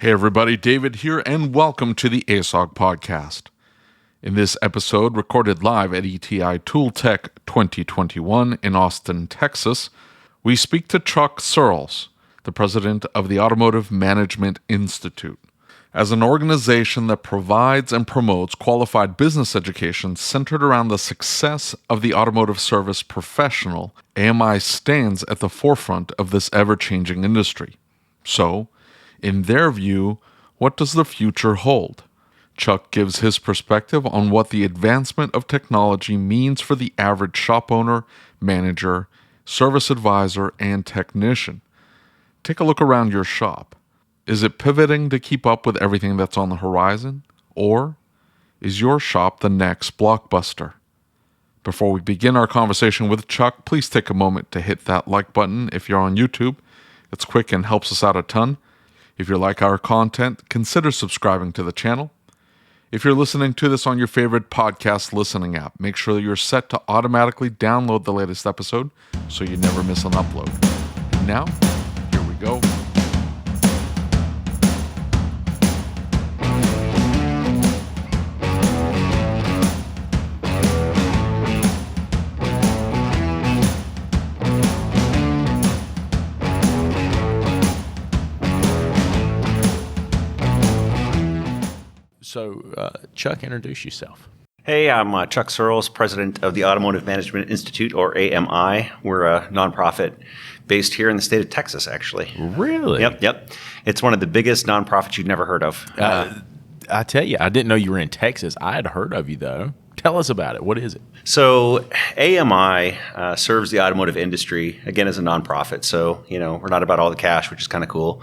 Hey everybody, David here, and welcome to the ASOG podcast. In this episode, recorded live at ETI ToolTech 2021 in Austin, Texas, we speak to Chuck Searles, the president of the Automotive Management Institute. As an organization that provides and promotes qualified business education centered around the success of the automotive service professional, AMI stands at the forefront of this ever-changing industry. So, in their view, what does the future hold? Chuck gives his perspective on what the advancement of technology means for the average shop owner, manager, service advisor, and technician. Take a look around your shop. Is it pivoting to keep up with everything that's on the horizon? Or is your shop the next Blockbuster? Before we begin our conversation with Chuck, please take a moment to hit that like button if you're on YouTube. It's quick and helps us out a ton. If you like our content, consider subscribing to the channel. If you're listening to this on your favorite podcast listening app, make sure that you're set to automatically download the latest episode so you never miss an upload. And now, here we go. So, Chuck, introduce yourself. Hey, I'm Chuck Searles, president of the Automotive Management Institute, or AMI. We're a nonprofit based here in the state of Texas, actually. Really? Yep. It's one of the biggest nonprofits you've never heard of. I tell you, I didn't know you were in Texas. I had heard of you, though. Tell us about it. What is it? So AMI serves the automotive industry, again, as a nonprofit. So, we're not about all the cash, which is kind of cool.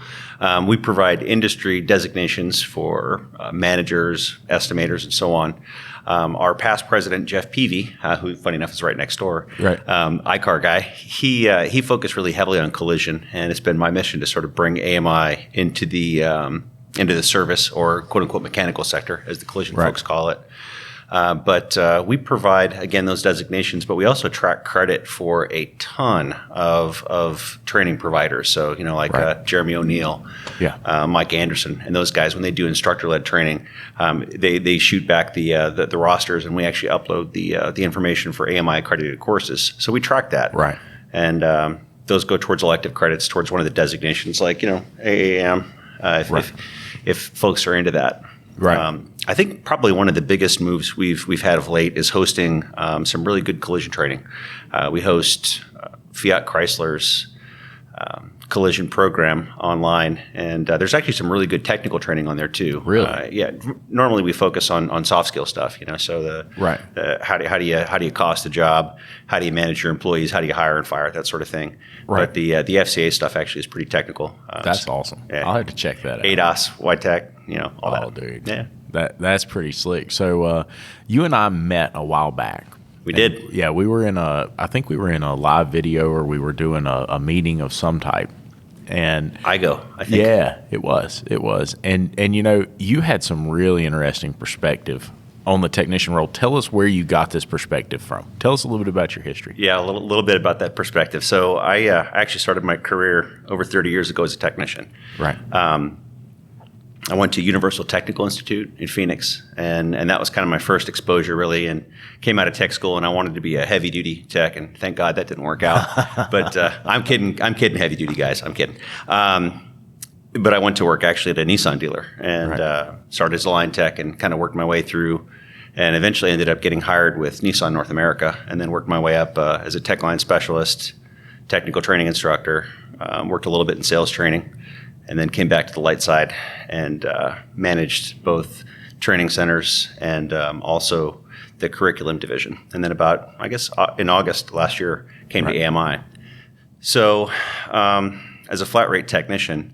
We provide industry designations for managers, estimators, and so on. Our past president, Jeff Peavy, who, funny enough, is right next door, right. iCar guy, he focused really heavily on collision, and it's been my mission to sort of bring AMI into the service or quote-unquote mechanical sector, as the collision folks call it. But we provide, again, those designations, but we also track credit for a ton of training providers. So, Jeremy O'Neill, Mike Anderson, and those guys, when they do instructor-led training, they shoot back the rosters, and we actually upload the information for AMI accredited courses. So we track that. Right. And those go towards elective credits, towards one of the designations, like, AAM, if folks are into that. Right. I think probably one of the biggest moves we've had of late is hosting some really good collision training. We host Fiat Chrysler's collision program online, and there's actually some really good technical training on there too. Really? Normally we focus on soft skill stuff. So how do you cost a job? How do you manage your employees? How do you hire and fire? That sort of thing. Right. But the FCA stuff actually is pretty technical. That's awesome. Yeah. I'll have to check that out. ADAS, YTech, all that. Oh, dude. Yeah. That's pretty slick. So you and I met a while back. We did. Yeah, I think we were in a live video, or we were doing a meeting of some type. And I think. Yeah, it was. And you had some really interesting perspective on the technician role. Tell us where you got this perspective from. Tell us a little bit about your history. Yeah, a little bit about that perspective. So I actually started my career over 30 years ago as a technician. Right. I went to Universal Technical Institute in Phoenix, and that was kind of my first exposure, really, and came out of tech school, and I wanted to be a heavy-duty tech, and thank God that didn't work out. But I'm kidding, heavy-duty guys. I'm kidding. But I went to work actually at a Nissan dealer and started as a line tech and kind of worked my way through, and eventually ended up getting hired with Nissan North America, and then worked my way up as a tech line specialist, technical training instructor, worked a little bit in sales training, and then came back to the light side and managed both training centers and also the curriculum division. And then in August last year, came to AMI. So as a flat rate technician,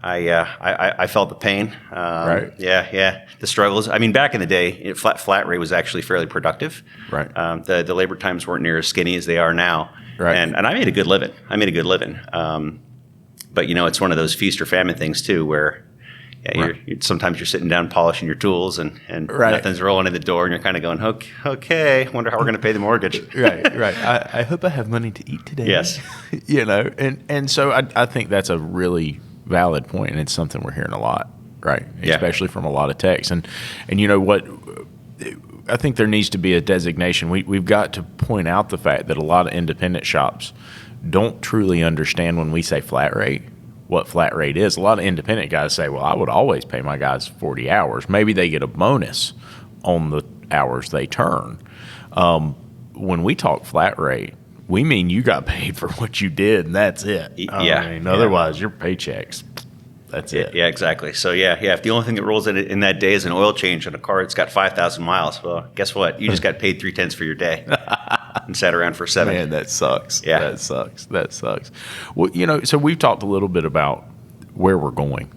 I felt the pain. Right. Yeah. The struggles. I mean, back in the day, flat rate was actually fairly productive. Right. The labor times weren't near as skinny as they are now. Right. And I made a good living. But it's one of those feast or famine things too, where sometimes you're sitting down polishing your tools and nothing's rolling in the door, and you're kind of going, okay, wonder how we're going to pay the mortgage. Right. I hope I have money to eat today. Yes. And so I think that's a really valid point, and it's something we're hearing a lot, right? Yeah. Especially from a lot of techs. And you know what? I think there needs to be a designation. We've got to point out the fact that a lot of independent shops don't truly understand when we say flat rate, what flat rate is. A lot of independent guys say, well, I would always pay my guys 40 hours. Maybe they get a bonus on the hours they turn. When we talk flat rate, we mean you got paid for what you did, and that's it. Otherwise, your paychecks, that's it. Yeah, exactly. So, if the only thing that rolls in that day is an oil change on a car that's got 5,000 miles, well, guess what? You just got paid 3/10 for your day and sat around for 7. Man, that sucks. Yeah. That sucks. Well, you know, so we've talked a little bit about where we're going,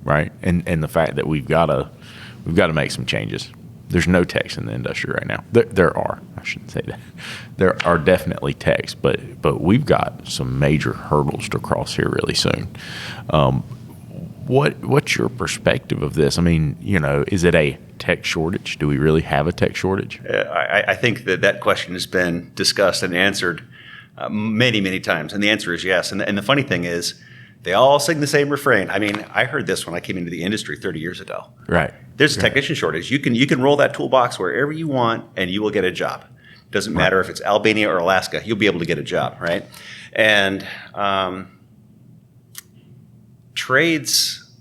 right? And the fact that we've got to make some changes. There's no techs in the industry right now. There are. I shouldn't say that. There are definitely techs, but we've got some major hurdles to cross here really soon. What's your perspective of this? I mean, you know, is it a tech shortage? Do we really have a tech shortage? I think that question has been discussed and answered many, many times, and the answer is yes. And the funny thing is, they all sing the same refrain. I mean, I heard this when I came into the industry 30 years ago. Right. There's a technician shortage. You can roll that toolbox wherever you want, and you will get a job. Doesn't matter if it's Albania or Alaska. You'll be able to get a job, right? And trades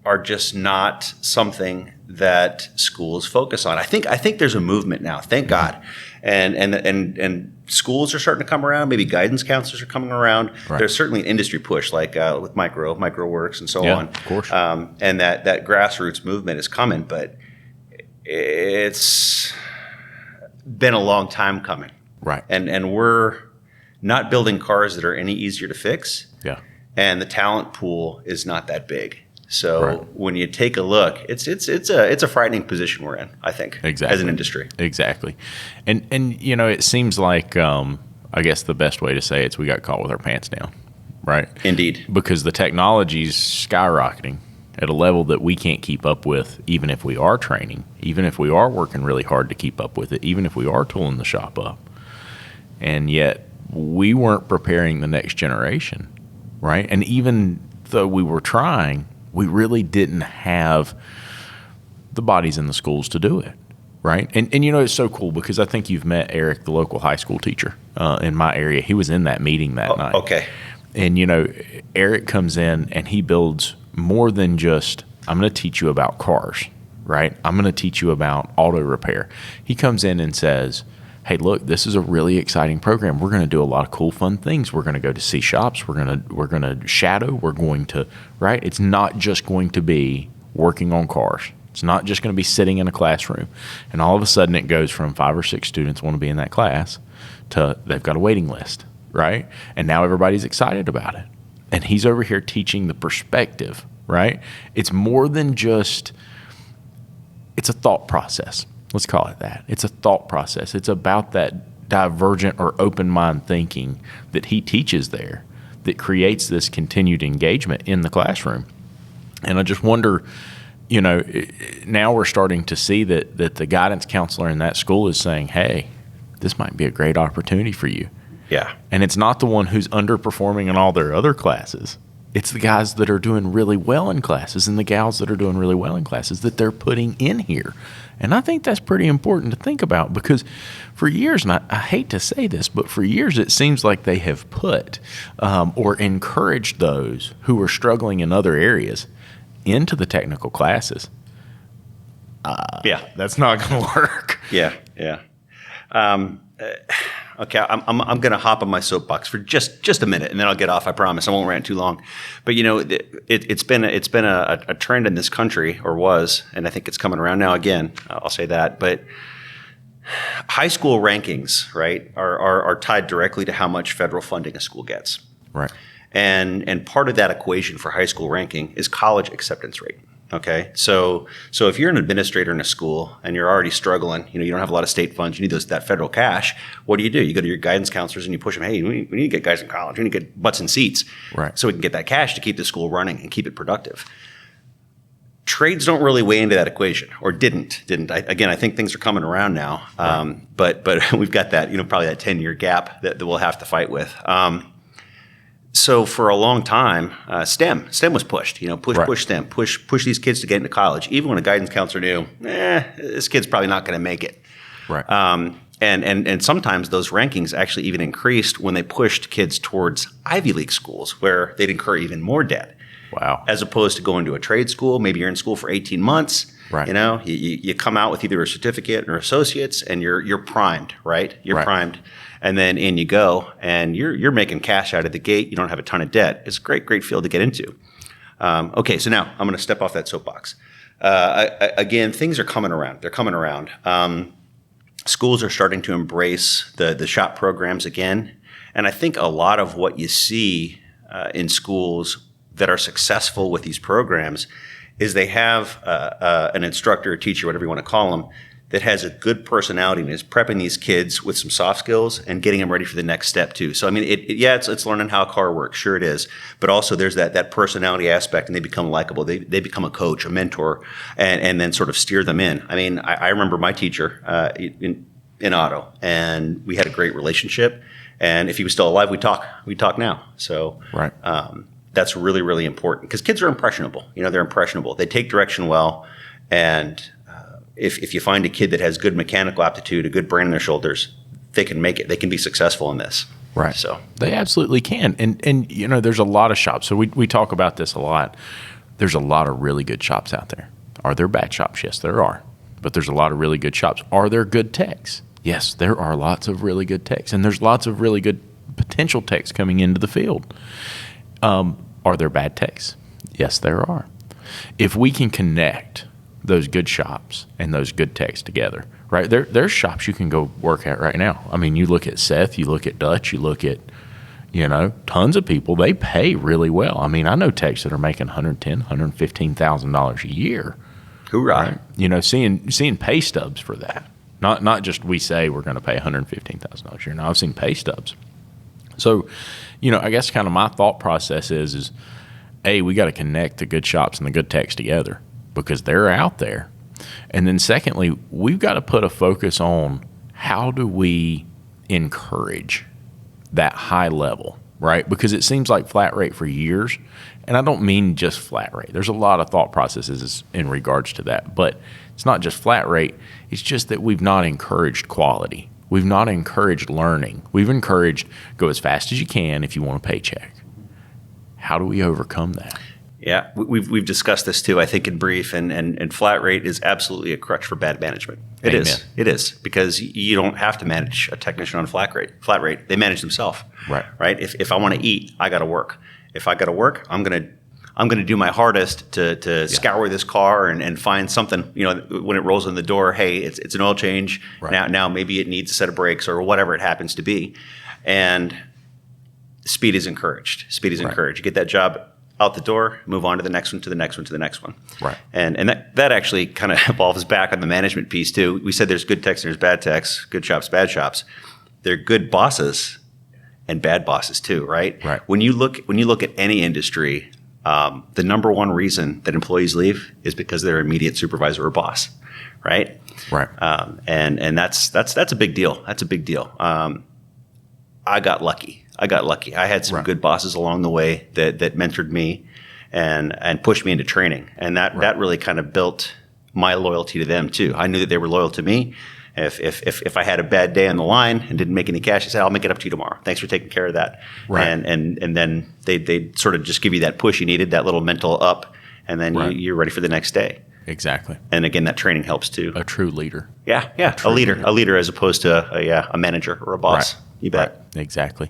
are just not something that schools focus on. I think there's a movement now. Thank God. And schools are starting to come around. Maybe guidance counselors are coming around. Right. There's certainly an industry push, like with MicroWorks and so on. Of course. And that grassroots movement is coming, but it's been a long time coming. Right. And we're not building cars that are any easier to fix. Yeah. And the talent pool is not that big. So Right. when you take a look, it's a frightening position we're in, I think, Exactly. as an industry. Exactly. And you know, it seems like I guess the best way to say it is we got caught with our pants down, right? Indeed. Because the technology's skyrocketing at a level that we can't keep up with, even if we are training, even if we are working really hard to keep up with it, even if we are tooling the shop up. And yet we weren't preparing the next generation, right? And even though we were trying, we really didn't have the bodies in the schools to do it, right? And you know, it's so cool because I think you've met Eric, the local high school teacher in my area. He was in that meeting that night. Okay. And, you know, Eric comes in and he builds more than just, I'm going to teach you about cars, right? I'm going to teach you about auto repair. He comes in and says, hey, look, this is a really exciting program. We're going to do a lot of cool, fun things. We're going to go to see shops. We're going to shadow. We're going to, right? It's not just going to be working on cars. It's not just going to be sitting in a classroom. And all of a sudden it goes from 5 or 6 students want to be in that class to they've got a waiting list, right? And now everybody's excited about it. And he's over here teaching the perspective, right? It's more than just, it's a thought process. Let's call it that. It's a thought process. It's about that divergent or open mind thinking that he teaches there that creates this continued engagement in the classroom. And I just wonder, you know, now we're starting to see that the guidance counselor in that school is saying, hey, this might be a great opportunity for you. Yeah. And it's not the one who's underperforming in all their other classes. It's the guys that are doing really well in classes and the gals that are doing really well in classes that they're putting in here. And I think that's pretty important to think about because for years, and I hate to say this, but for years it seems like they have put or encouraged those who are struggling in other areas into the technical classes. That's not going to work. Yeah. Okay, I'm going to hop on my soapbox for just a minute, and then I'll get off. I promise I won't rant too long. But you know, it's been a trend in this country, or was, and I think it's coming around now again. I'll say that. But high school rankings, right, are tied directly to how much federal funding a school gets. Right. And part of that equation for high school ranking is college acceptance rate. Okay, so if you're an administrator in a school and you're already struggling, you know, you don't have a lot of state funds, you need that federal cash. What do? You go to your guidance counselors and you push them. Hey, we need to get guys in college. We need to get butts in seats, right? So we can get that cash to keep the school running and keep it productive. Trades don't really weigh into that equation, or didn't. I think things are coming around now, right. But we've got that, you know, probably that 10-year gap that we'll have to fight with. So for a long time, STEM was pushed. Push STEM, push these kids to get into college. Even when a guidance counselor knew, this kid's probably not going to make it. Right. And sometimes those rankings actually even increased when they pushed kids towards Ivy League schools, where they'd incur even more debt. Wow. As opposed to going to a trade school. Maybe you're in school for 18 months. Right. You come out with either a certificate or associates, and you're primed, right? You're primed, and then in you go, and you're making cash out of the gate. You don't have a ton of debt. It's a great field to get into. Okay, so now I'm going to step off that soapbox. Again, things are coming around. They're coming around. Schools are starting to embrace the shop programs again, and I think a lot of what you see in schools that are successful with these programs is they have an instructor, a teacher, whatever you want to call them, that has a good personality and is prepping these kids with some soft skills and getting them ready for the next step too. So I mean, it's learning how a car works, sure it is, but also there's that personality aspect, and they become likable. They become a coach, a mentor, and then sort of steer them in. I mean, I remember my teacher in auto, and we had a great relationship. And if he was still alive, we talk now. So right. That's really, really important because kids are impressionable. They're impressionable. They take direction well. And if you find a kid that has good mechanical aptitude, a good brain on their shoulders, they can make it. They can be successful in this. Right. So they absolutely can. And there's a lot of shops. So we talk about this a lot. There's a lot of really good shops out there. Are there bad shops? Yes, there are. But there's a lot of really good shops. Are there good techs? Yes, there are lots of really good techs. And there's lots of really good potential techs coming into the field. Are there bad techs? Yes, there are. If we can connect those good shops and those good techs together, right? There's shops you can go work at right now. I mean, you look at Seth, you look at Dutch, you look at, tons of people, they pay really well. I mean, I know techs that are making $110,000, $115,000 a year. Hoorah. Right? Seeing pay stubs for that. Not just we say we're going to pay $115,000 a year. No, I've seen pay stubs. So, I guess kind of my thought process is A, we got to connect the good shops and the good techs together because they're out there. And then secondly, we've got to put a focus on how do we encourage that high level, right? Because it seems like flat rate for years, and I don't mean just flat rate. There's a lot of thought processes in regards to that, but it's not just flat rate. It's just that we've not encouraged quality. We've not encouraged learning. We've encouraged go as fast as you can if you want a paycheck. How do we overcome that? Yeah, we've discussed this too, I think, in brief, and flat rate is absolutely a crutch for bad management. It is because you don't have to manage a technician on flat rate. They manage themselves. Right. If I want to eat, I got to work. If I got to work, I'm gonna do my hardest to scour this car and find something. When it rolls in the door, hey, it's an oil change. Right. Now maybe it needs a set of brakes or whatever it happens to be, and speed is encouraged. You get that job out the door, move on to the next one, to the next one, to the next one. Right. And that actually kind of evolves back on the management piece too. We said there's good techs and there's bad techs, good shops, bad shops. They're good bosses and bad bosses too, right? Right. When you look at any industry, the number one reason that employees leave is because their immediate supervisor or boss, right? Right. And that's a big deal. That's a big deal. I got lucky. I had some good bosses along the way that mentored me and pushed me into training. And that really kind of built my loyalty to them too. I knew that they were loyal to me. If I had a bad day on the line and didn't make any cash, I said, I'll make it up to you tomorrow. Thanks for taking care of that. Right. And then they sort of just give you that push you needed, that little mental up, and then you're ready for the next day. Exactly. And again, that training helps too. A true leader. Yeah. A leader as opposed to a manager or a boss. Right. You bet. Right. Exactly.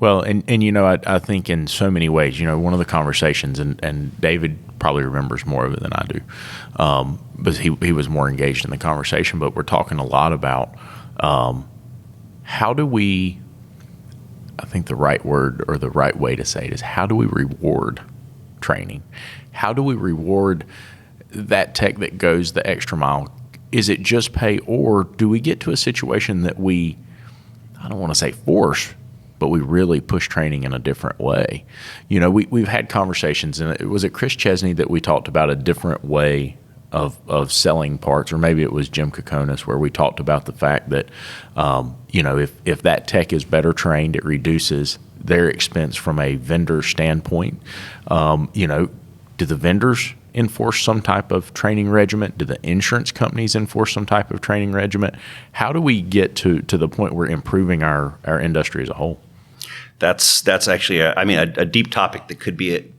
Well, and I think in so many ways, one of the conversations, and David probably remembers more of it than I do, but he was more engaged in the conversation. But we're talking a lot about how do we, I think the right word or the right way to say it is, how do we reward training? How do we reward that tech that goes the extra mile? Is it just pay, or do we get to a situation that we, I don't want to say force, but we really push training in a different way? We've had conversations, and was it Chris Chesney that we talked about a different way of selling parts, or maybe it was Jim Kokonis, where we talked about the fact that, if that tech is better trained, it reduces their expense from a vendor standpoint. Do the vendors enforce some type of training regiment? Do the insurance companies enforce some type of training regiment? How do we get to the point where improving our industry as a whole? That's actually a deep topic that could be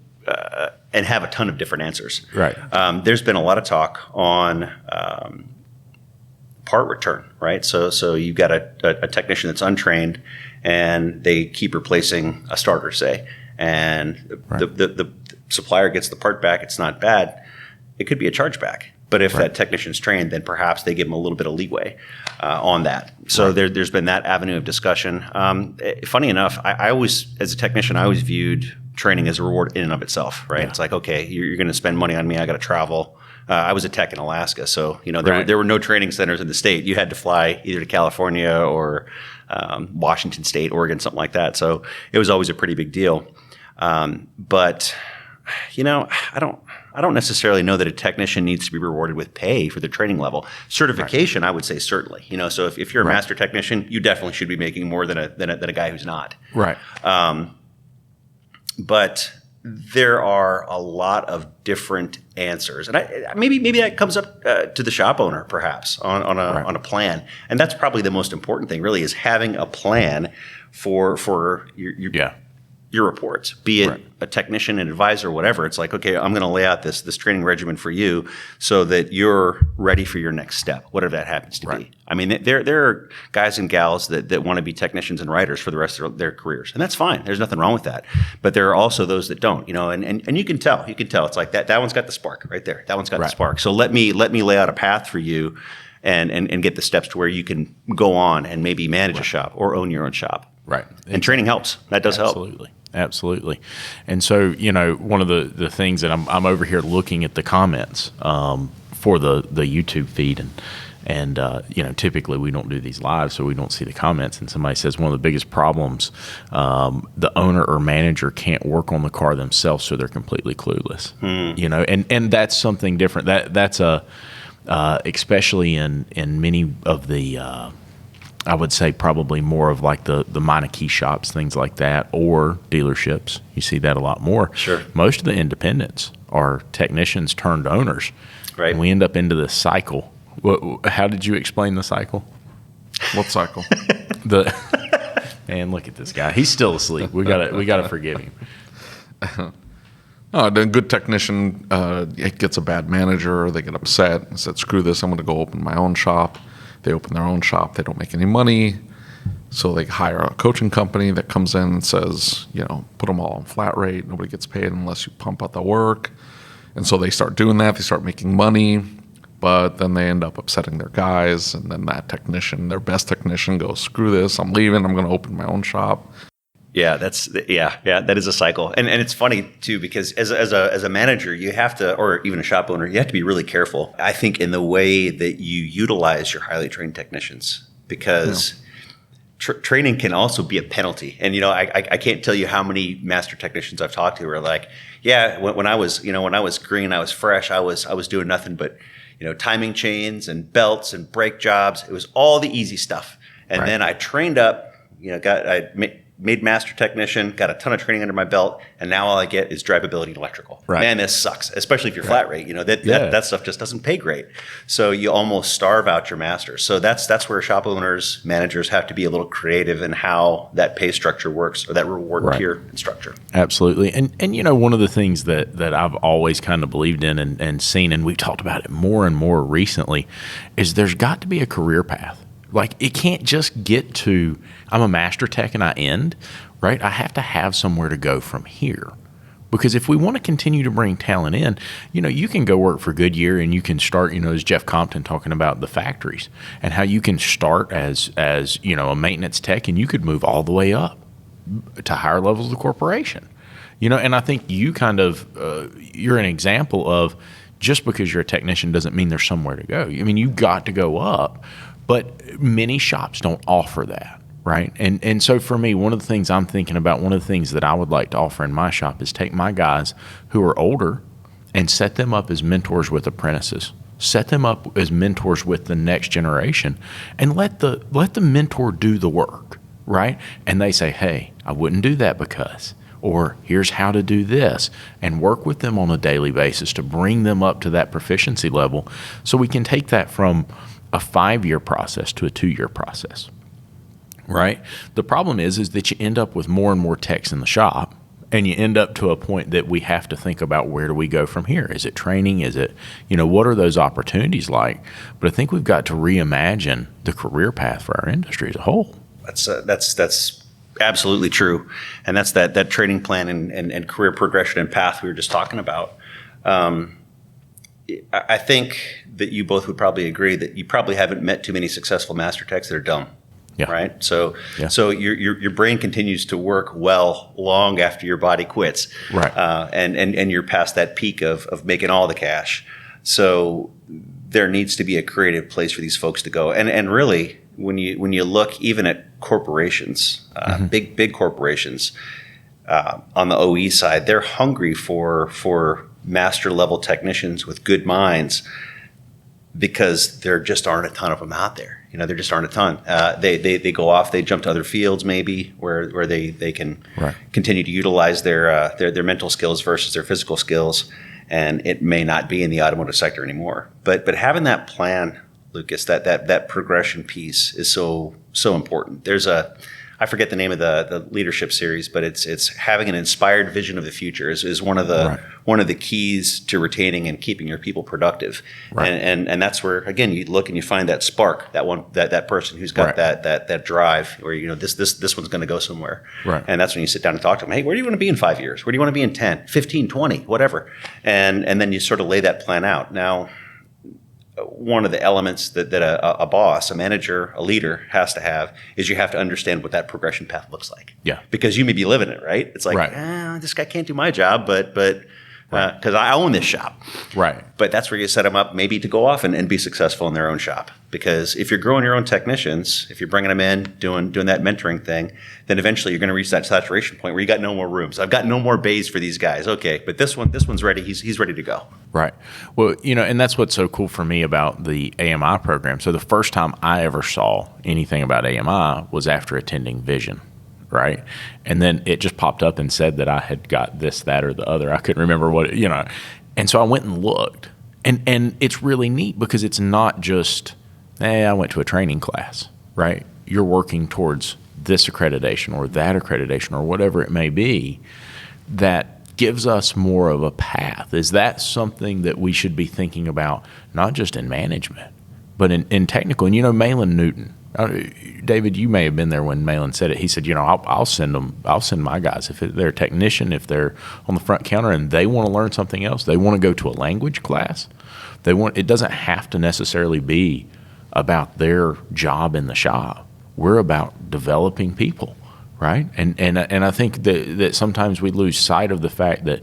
and have a ton of different answers. Right. There's been a lot of talk on part return, right? So you've got a technician that's untrained, and they keep replacing a starter, say, and the supplier gets the part back. It's not bad. It could be a chargeback. But if that technician's trained, then perhaps they give them a little bit of leeway on that. So there's been that avenue of discussion. Funny enough, I always, as a technician, I always viewed training as a reward in and of itself, right? Yeah. It's like, okay, you're going to spend money on me. I got to travel. I was a tech in Alaska, so there were no training centers in the state. You had to fly either to California or Washington State, Oregon, something like that. So it was always a pretty big deal. But I don't necessarily know that a technician needs to be rewarded with pay for their training level. Certification, I would say certainly. So if you're a master technician, you definitely should be making more than a guy who's not. Right. But there are a lot of different answers, and maybe that comes up to the shop owner, perhaps on a plan, and that's probably the most important thing. Really, is having a plan for your reports, be it a technician, an advisor, whatever. It's like, okay, I'm going to lay out this training regimen for you so that you're ready for your next step, whatever that happens to be. I mean, there are guys and gals that want to be technicians and writers for the rest of their careers, and that's fine. There's nothing wrong with that. But there are also those that don't, and you can tell. It's like that one's got the spark right there. That one's got the spark. So let me lay out a path for you and get the steps to where you can go on and maybe manage a shop or own your own shop. Right. And training helps. That does help. Absolutely. And so, one of the things that I'm over here looking at the comments for the YouTube feed, and typically we don't do these live, so we don't see the comments. And somebody says one of the biggest problems, the owner or manager can't work on the car themselves, so they're completely clueless. And that's something different. That's especially in many of the I would say probably more of like the Meineke shops, things like that, or dealerships. You see that a lot more. Sure. Most of the independents are technicians turned owners. Right. And we end up into this cycle. How did you explain the cycle? What cycle? Man, look at this guy. He's still asleep. We gotta forgive him. The good technician gets a bad manager. They get upset and said, "Screw this! I'm going to go open my own shop." They open their own shop. They don't make any money. So they hire a coaching company that comes in and says, put them all on flat rate. Nobody gets paid unless you pump out the work. And so they start doing that. They start making money. But then they end up upsetting their guys. And then that technician, their best technician, goes, screw this. I'm leaving. I'm going to open my own shop. Yeah, that is a cycle. And it's funny too, because as a manager, you have to, or even a shop owner, you have to be really careful, I think, in the way that you utilize your highly trained technicians, because training can also be a penalty. And I can't tell you how many master technicians I've talked to who are like, when I was green, I was fresh, I was doing nothing but timing chains and belts and brake jobs. It was all the easy stuff. And then I trained up, made master technician, got a ton of training under my belt, and now all I get is drivability and electrical. Right. Man, this sucks, especially if you're flat rate. That stuff just doesn't pay great. So you almost starve out your masters. So that's where shop owners, managers have to be a little creative in how that pay structure works, or that reward tier structure. Absolutely. And one of the things that I've always kind of believed in and seen, and we've talked about it more and more recently, is there's got to be a career path. Like, it can't just get to, I'm a master tech and I end, right? I have to have somewhere to go from here. Because if we want to continue to bring talent in, you can go work for Goodyear and you can start, as Jeff Compton talking about the factories and how you can start as a maintenance tech, and you could move all the way up to higher levels of the corporation. And I think you kind of, you're an example of, just because you're a technician doesn't mean there's somewhere to go. I mean, you've got to go up. But many shops don't offer that, right? And so for me, one of the things I'm thinking about, one of the things that I would like to offer in my shop is take my guys who are older and set them up as mentors with apprentices. Set them up as mentors with the next generation, and let the mentor do the work, right? And they say, hey, I wouldn't do that because, or here's how to do this, and work with them on a daily basis to bring them up to that proficiency level so we can take that from a 5-year process to a 2-year process, right? The problem is that you end up with more and more techs in the shop, and you end up to a point that we have to think about, where do we go from here? Is it training? Is it, what are those opportunities like? But I think we've got to reimagine the career path for our industry as a whole. That's absolutely true. And that's that training plan and career progression and path we were just talking about. I think that you both would probably agree that you probably haven't met too many successful master techs that are dumb. Yeah. Right. So your brain continues to work well long after your body quits. Right. And you're past that peak of making all the cash. So there needs to be a creative place for these folks to go. And really, when you look even at corporations, big corporations, on the OE side, they're hungry for master level technicians with good minds, because there just aren't a ton of them out there. There just aren't a ton. They go off, they jump to other fields maybe where they can continue to utilize their mental skills versus their physical skills, and it may not be in the automotive sector anymore. But having that plan, Lucas, that progression piece is so important. I forget the name of the leadership series, but it's having an inspired vision of the future is one of the keys to retaining and keeping your people productive. Right. And that's where, again, you look and you find that spark, that person who's got that drive, where this one's going to go somewhere. Right. And that's when you sit down and talk to them. Hey, where do you want to be in 5 years? Where do you want to be in 10, 15, 20, whatever? And then you sort of lay that plan out. Now, one of the elements that a boss, a manager, a leader has to have is you have to understand what that progression path looks like. Yeah. Because you may be living it, right? It's like, this guy can't do my job, but because I own this shop. Right. But that's where you set them up maybe to go off and be successful in their own shop. Because if you're growing your own technicians, if you're bringing them in, doing that mentoring thing, then eventually you're going to reach that saturation point where you got no more rooms. I've got no more bays for these guys. Okay, but this one's ready. He's ready to go. Right. Well, and that's what's so cool for me about the AMI program. So the first time I ever saw anything about AMI was after attending Vision. Right. And then it just popped up and said that I had got this, that, or the other. I couldn't remember what, And so I went and looked. And it's really neat because it's not just, I went to a training class, right? You're working towards this accreditation or that accreditation or whatever it may be that gives us more of a path. Is that something that we should be thinking about, not just in management, but in technical? And, Malin Newton, David, you may have been there when Malin said it. He said, I'll send my guys. If they're a technician, if they're on the front counter and they want to learn something else, they want to go to a language class. It doesn't have to necessarily be about their job in the shop. We're about developing people, right? And I think that sometimes we lose sight of the fact that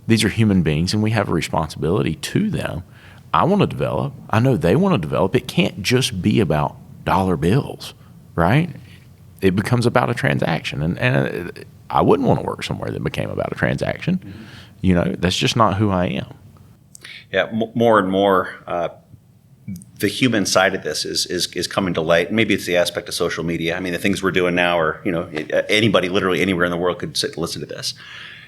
these are human beings and we have a responsibility to them. I want to develop. I know they want to develop. It can't just be about dollar bills, right? It becomes about a transaction. And I wouldn't want to work somewhere that became about a transaction. Mm-hmm. That's just not who I am. Yeah, more and more, the human side of this is coming to light. Maybe it's the aspect of social media. I mean, the things we're doing now are, anybody literally anywhere in the world could sit and listen to this.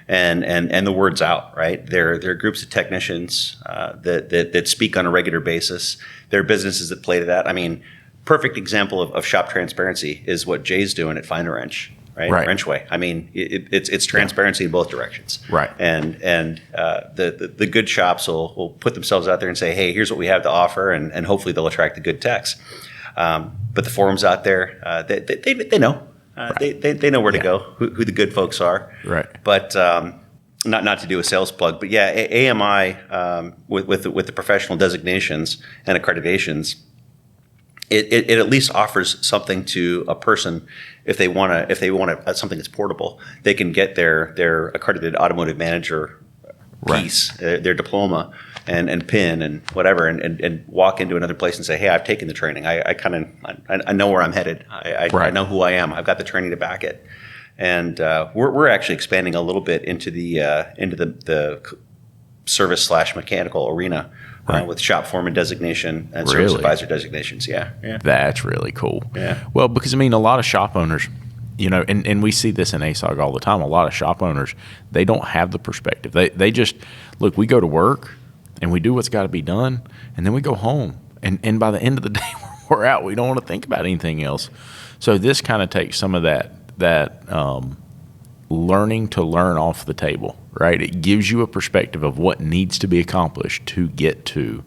And the word's out, right? There are groups of technicians that speak on a regular basis. There are businesses that play to that. I mean, perfect example of shop transparency is what Jay's doing at Find a Wrench, right? Wrenchway. I mean, it's transparency in both directions. Right. And the good shops will put themselves out there and say, hey, here's what we have to offer, and hopefully they'll attract the good techs. But the forums out there, they know. They know where to go, who the good folks are. Right. But not to do a sales plug, but yeah, AMI with the professional designations and accreditations, it at least offers something to a person if they want something that's portable. They can get their accredited automotive manager piece, their diploma, and pin and whatever, and walk into another place and say, hey, I've taken the training. I know where I'm headed. I know who I am. I've got the training to back it. And we're actually expanding a little bit into the service/mechanical arena. With shop foreman designation and service advisor designations. Yeah. That's really cool. Yeah. Well, because a lot of shop owners, and we see this in ASOG all the time. A lot of shop owners, they don't have the perspective. They just, look, we go to work and we do what's got to be done, and then we go home. And by the end of the day, we're out. We don't want to think about anything else. So this kind of takes some of that learning to learn off the table, right? It gives you a perspective of what needs to be accomplished to get to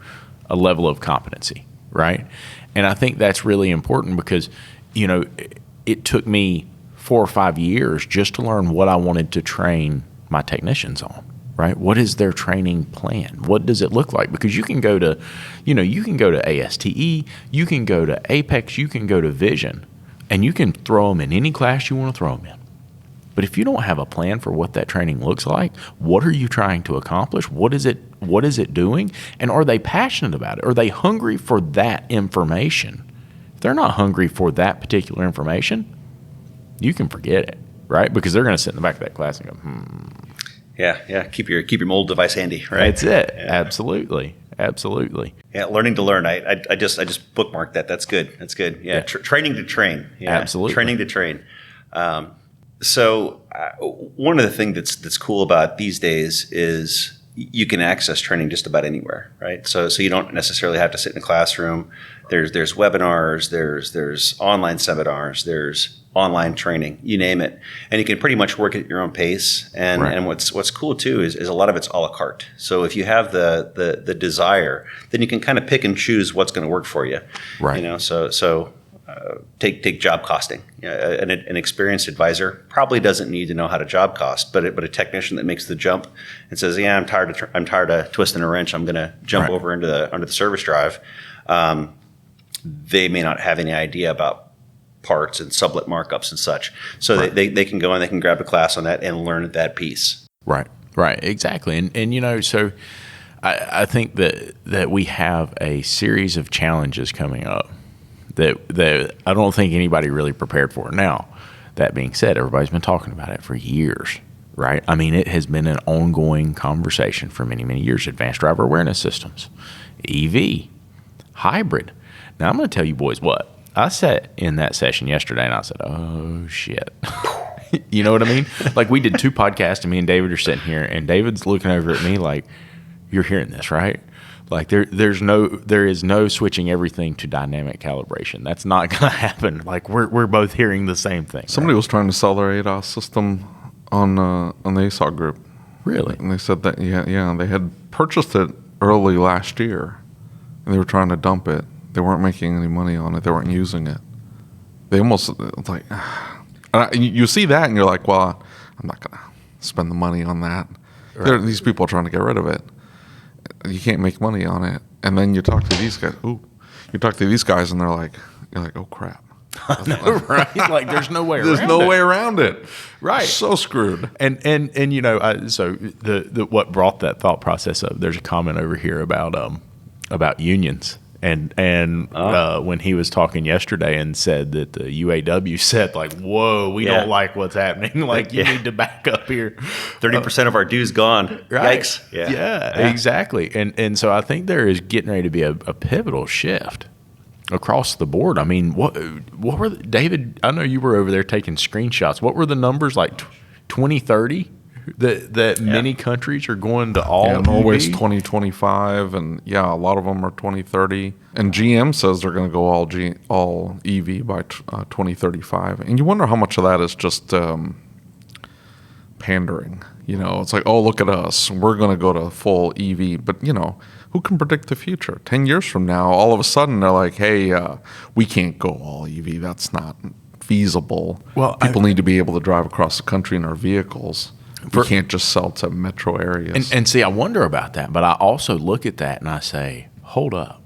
a level of competency, right? And I think that's really important because, it took me 4 or 5 years just to learn what I wanted to train my technicians on, right? What is their training plan? What does it look like? Because you can go to, ASTE, you can go to Apex, you can go to Vision, and you can throw them in any class you want to throw them in. But if you don't have a plan for what that training looks like, what are you trying to accomplish? What is it doing? And are they passionate about it? Are they hungry for that information? If they're not hungry for that particular information, you can forget it, right? Because they're going to sit in the back of that class and go, Yeah. Keep your mobile device handy, right? That's it. Yeah. Absolutely. Yeah, learning to learn. I just bookmarked that. That's good. Yeah. Training to train. Yeah. Absolutely. Training to train. So one of the things that's cool about these days is you can access training just about anywhere, right? So you don't necessarily have to sit in a classroom. There's webinars, there's online seminars, there's online training, you name it, and you can pretty much work at your own pace. And right. And what's cool too is a lot of it's a la carte. So if you have the desire, then you can kind of pick and choose what's going to work for you, right? So take job costing. An experienced advisor probably doesn't need to know how to job cost, but a technician that makes the jump and says, "Yeah, I'm tired of twisting a wrench. I'm going to jump right. over under the service drive." They may not have any idea about parts and sublet markups and such, so right. they can go and they can grab a class on that and learn that piece. Right, exactly, and so I think that we have a series of challenges coming up that I don't think anybody really prepared for. Now, that being said, everybody's been talking about it for years, right? I mean, it has been an ongoing conversation for many, many years. Advanced driver awareness systems, EV, hybrid. Now, I'm going to tell you boys what. I sat in that session yesterday and I said, oh, shit. You know what I mean? Like, we did 2 podcasts and me and David are sitting here and David's looking over at me like, you're hearing this, right? Like there is no switching everything to dynamic calibration. That's not going to happen. Like we're both hearing the same thing. Somebody was trying to sell their ADAS system on the ASOG group. Really? And they said that they had purchased it early last year, and they were trying to dump it. They weren't making any money on it. They weren't using it. They almost it's like you see that and you're like, well, I'm not going to spend the money on that. Right. These people are trying to get rid of it. You can't make money on it. And then you talk to these guys. And they're like, you're like, oh crap. No, right? Like there's no way around it. There's no way around it. Right. So screwed. And so the what brought that thought process up, there's a comment over here about unions. And when he was talking yesterday and said that the UAW said like, whoa, we don't like what's happening. Like you need to back up here. 30% of our dues gone. Right. Yikes. Yeah, exactly. And so I think there is getting ready to be a pivotal shift across the board. I mean, what were David? I know you were over there taking screenshots. What were the numbers like? 2030? That many countries are going to all Norway's EV? 2025, and a lot of them are 2030. And GM says they're going to go all EV by 2035. And you wonder how much of that is just pandering. It's like, oh, look at us, we're going to go to full EV. But who can predict the future? 10 years from now, all of a sudden they're like, hey, we can't go all EV. That's not feasible. Well, people need to be able to drive across the country in our vehicles. We can't just sell to metro areas. And see, I wonder about that, but I also look at that and I say, hold up.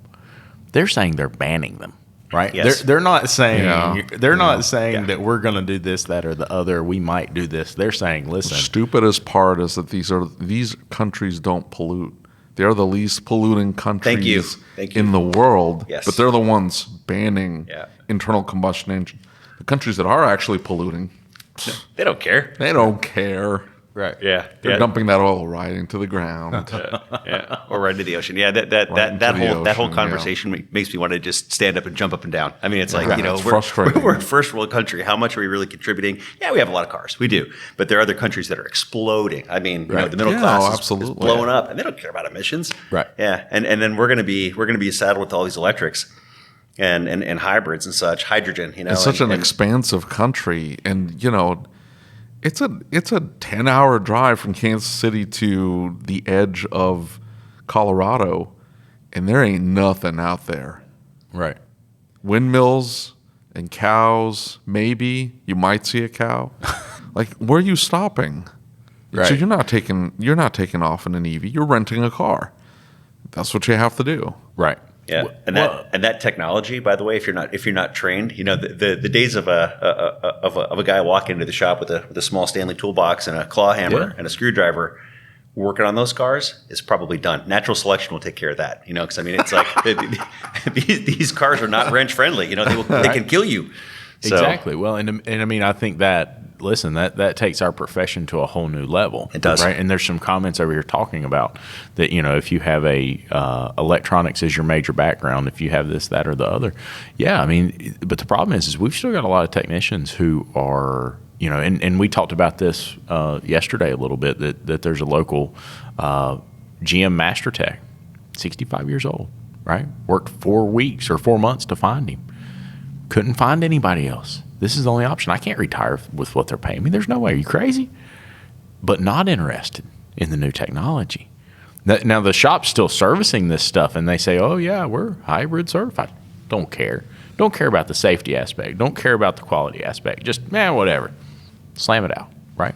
They're saying they're banning them, right? Yes. They're not saying not saying that we're going to do this, that, or the other. We might do this. They're saying, listen. The stupidest part is that these countries don't pollute. They are the least polluting countries in the world, but they're the ones banning internal combustion engine. The countries that are actually polluting, they don't care. They don't care. Right. Yeah. They're dumping that oil right into the ground. Yeah. Or right into the ocean. Yeah. That whole ocean, conversation makes me want to just stand up and jump up and down. I mean, it's like, it's we're frustrating. we're a first world country. How much are we really contributing? Yeah, we have a lot of cars. We do. But there are other countries that are exploding. I mean, the middle class is blowing up, and they don't care about emissions. Right. Yeah. And then we're going to be saddled with all these electrics and hybrids and such, hydrogen, It's such an expansive country, and it's a 10-hour drive from Kansas City to the edge of Colorado, and there ain't nothing out there. Right. Windmills and cows, maybe you might see a cow. Like, where are you stopping? Right. So you're not taking off in an EV. You're renting a car. That's what you have to do. Right. Yeah, and that technology, by the way, if you're not trained, the days of a guy walking into the shop with a small Stanley toolbox and a claw hammer and a screwdriver, working on those cars is probably done. Natural selection will take care of that, because I mean it's like these cars are not wrench friendly. They can kill you. So, exactly. Well, and I mean I think that. Listen, that takes our profession to a whole new level. It does, right? And there's some comments over here talking about that. If you have electronics as your major background, if you have this, that, or the other, yeah. I mean, but the problem is we've still got a lot of technicians who are, and we talked about this yesterday a little bit. That there's a local GM Master Tech, 65 years old, right? Worked 4 weeks or 4 months to find him. Couldn't find anybody else. This is the only option. I can't retire with what they're paying me. There's no way. Are you crazy? But not interested in the new technology. Now, the shop's still servicing this stuff, and they say, oh, yeah, we're hybrid certified. Don't care. Don't care about the safety aspect. Don't care about the quality aspect. Just, whatever. Slam it out, right?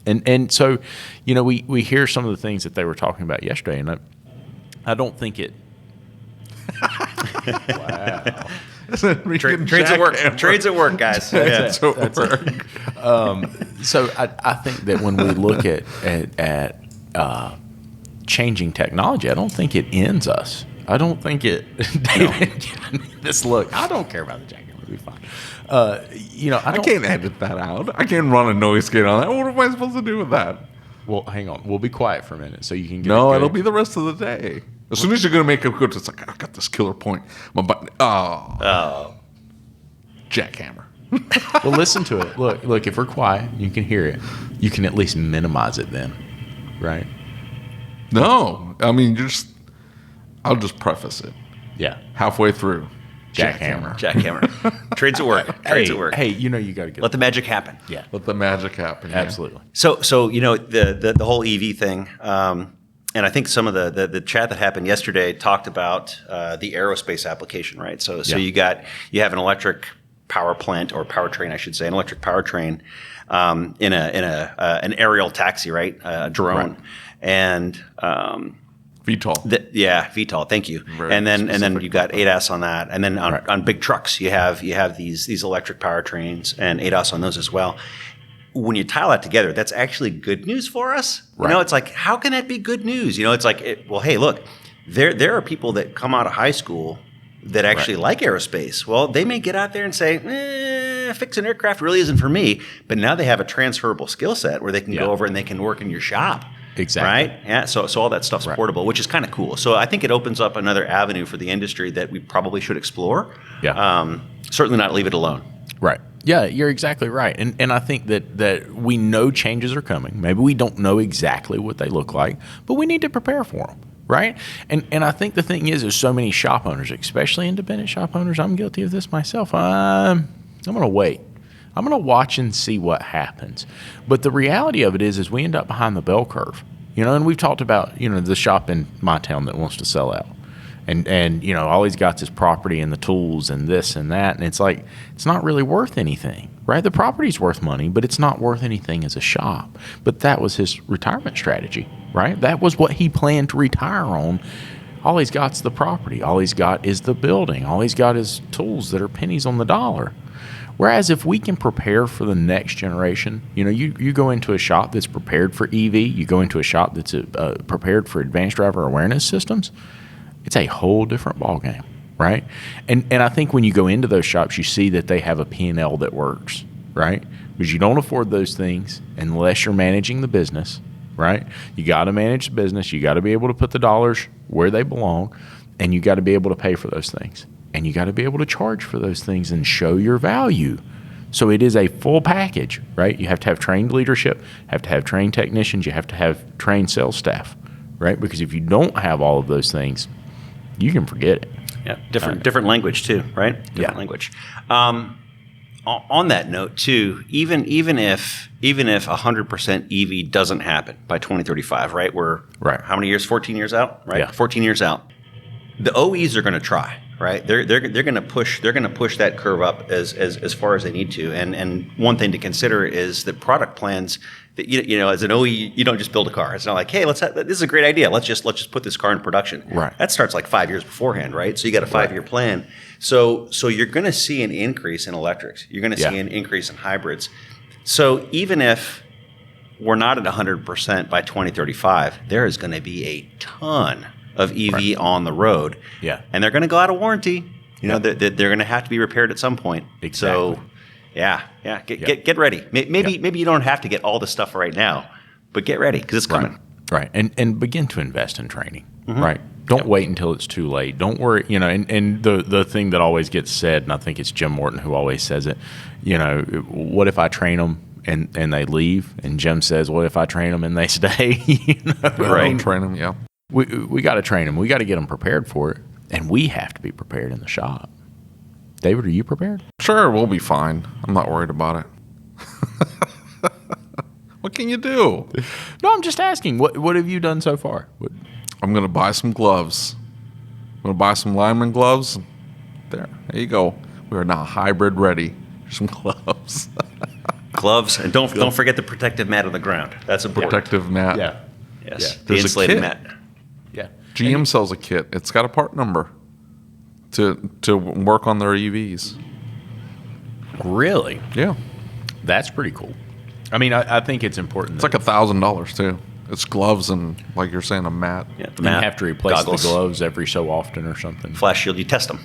And so, we hear some of the things that they were talking about yesterday, and I don't think it... Wow. Trades at work. Trades at work, guys. So I think that when we look at changing technology, I don't think it ends us. I don't think it. David, this look. I don't care about the jacket. It'll be fine. I can't edit that out. I can't run a noise gate on that. What am I supposed to do with that? Well, hang on. We'll be quiet for a minute so you can get. No, it'll be the rest of the day. As soon as you're going to make a good, it's like, I got this killer point. My button. Oh. Jackhammer. Well, listen to it. Look, if we're quiet, you can hear it. You can at least minimize it then, right? No. I mean, I'll just preface it. Yeah. Halfway through. Jackhammer. Trades at work. Trades at work. Hey, you got to get. Let the magic happen. Yeah. Let the magic happen. Absolutely. So the whole EV thing, and I think some of the chat that happened yesterday talked about the aerospace application, right? So you have an electric power plant or powertrain, I should say, an electric powertrain in an aerial taxi, right? A drone, right. And VTOL. VTOL. Thank you. Very and then you've got purpose. ADAS on that, and then on big trucks you have these electric powertrains and ADAS on those as well. When you tile that together, that's actually good news for us. Right. It's like, how can that be good news? It's like, hey, look, there are people that come out of high school that actually like aerospace. Well, they may get out there and say, fixing aircraft really isn't for me. But now they have a transferable skill set where they can go over and they can work in your shop. Exactly. Right? Yeah. So all that stuff's portable, which is kind of cool. So I think it opens up another avenue for the industry that we probably should explore. Yeah. Certainly not leave it alone. Right. Yeah, you're exactly right. And I think that we know changes are coming. Maybe we don't know exactly what they look like, but we need to prepare for them, right? And I think the thing is, there's so many shop owners, especially independent shop owners. I'm guilty of this myself. I'm going to wait. I'm going to watch and see what happens. But the reality of it is we end up behind the bell curve. And we've talked about, the shop in my town that wants to sell out. And all he's got is property and the tools and this and that. And it's like, it's not really worth anything, right? The property's worth money, but it's not worth anything as a shop. But that was his retirement strategy, right? That was what he planned to retire on. All he's got is the property. All he's got is the building. All he's got is tools that are pennies on the dollar. Whereas if we can prepare for the next generation, you go into a shop that's prepared for EV, you go into a shop that's prepared for advanced driver awareness systems, it's a whole different ballgame, right? And I think when you go into those shops, you see that they have a P&L that works, right? because you don't afford those things unless you're managing the business, right? You got to manage the business. You got to be able to put the dollars where they belong, and you got to be able to pay for those things. And you got to be able to charge for those things and show your value. So it is a full package, right? You have to have trained leadership, have to have trained technicians, you have to have trained sales staff, right? Because if you don't have all of those things, you can forget it. Yeah, different language too, right? Different language. On that note too, even if 100% EV doesn't happen by 2035, right? We're how many years? 14 years out, right? Yeah. 14 years out. The OEs are going to try, right? They're going to push that curve up as far as they need to. And one thing to consider is that product plans. That as an OE, you don't just build a car. It's not like, hey, this is a great idea. Let's just put this car in production. Right. That starts like 5 years beforehand, right? So you got a 5-year plan. So you're going to see an increase in electrics. You're going to see an increase in hybrids. So even if we're not at 100% by 2035, there is going to be a ton of EV on the road. Yeah. And they're going to go out of warranty. They're going to have to be repaired at some point. Exactly. So get ready. Maybe you don't have to get all the stuff right now, but get ready because it's coming. Right. And begin to invest in training. Right. Don't wait until it's too late. Don't worry. And the thing that always gets said, and I think it's Jim Morton who always says it, what if I train them and they leave? And Jim says, what if I train them and they stay? Right. Train them, yeah. We got to train them. We got to get them prepared for it. And we have to be prepared in the shop. David, are you prepared? Sure, we'll be fine. I'm not worried about it. What can you do? No, I'm just asking. What have you done so far? I'm going to buy some gloves. I'm going to buy some lineman gloves. There you go. We are now hybrid ready. Some gloves. Gloves, and don't forget the protective mat on the ground. That's important. Protective mat. Yeah. Yes. Yeah. The insulated mat. Yeah. GM sells a kit. It's got a part number to work on their EVs. Really? Yeah. That's pretty cool. I mean, I think it's important. It's like $1,000 too. It's gloves and, like you're saying, a mat. Yeah, the you mat, have to replace goggles, the gloves every so often or something. flash shield. You test them.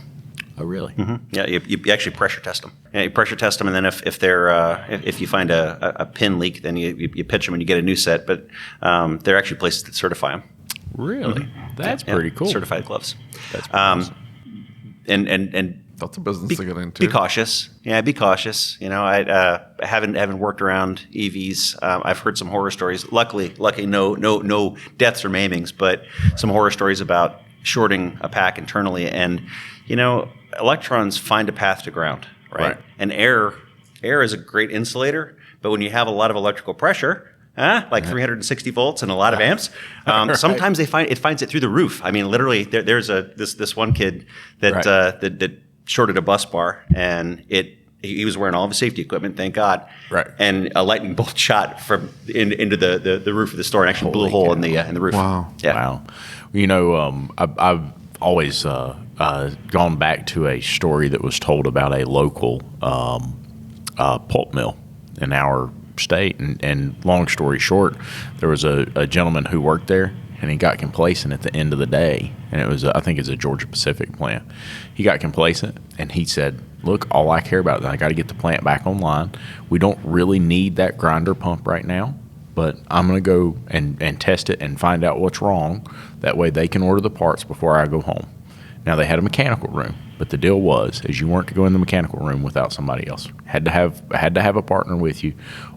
Oh, really? Mm-hmm. Yeah, you actually pressure test them. Yeah, you pressure test them, and then if you find a pin leak, then you pitch them and you get a new set. But there are actually places that certify them. Really? That's pretty cool. Certified gloves. That's pretty awesome. And That's a business to get into. Be cautious. Yeah, be cautious. I haven't worked around EVs. I've heard some horror stories. Luckily, no deaths or maimings, but some horror stories about shorting a pack internally. And electrons find a path to ground, right? And air is a great insulator, but when you have a lot of electrical pressure, like 360 volts and a lot of amps, sometimes it finds it through the roof. I mean, literally, there's this one kid that shorted a bus bar, and he was wearing all of his safety equipment, thank God. Right. And a lightning bolt shot into the roof of the store and actually blew a hole in the roof. Wow. Yeah. Wow. I've always gone back to a story that was told about a local pulp mill in our state. And long story short, there was a gentleman who worked there, and he got complacent at the end of the day. And it was, I think it's a Georgia Pacific plant. He got complacent, and he said, look, all I care about is I got to get the plant back online. We don't really need that grinder pump right now, but I'm going to go and test it and find out what's wrong. That way they can order the parts before I go home. Now, they had a mechanical room, but the deal was you weren't to go in the mechanical room without somebody else. Had to have a partner with you.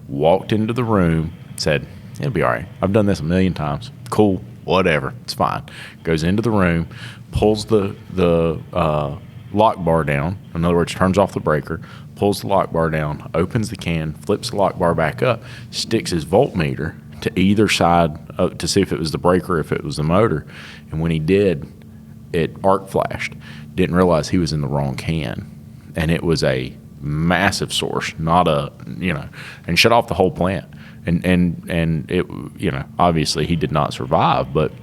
Walked into the room, said, it'll be all right. I've done this a million times. Cool, whatever, it's fine. Goes into the room, pulls the lock bar down. In other words, turns off the breaker, pulls the lock bar down, opens the can, flips the lock bar back up, sticks his voltmeter to either side to see if it was the breaker or if it was the motor. And when he did, it arc flashed. Didn't realize he was in the wrong can. And it was a massive source, not and shut off the whole plant. And it, obviously he did not survive, but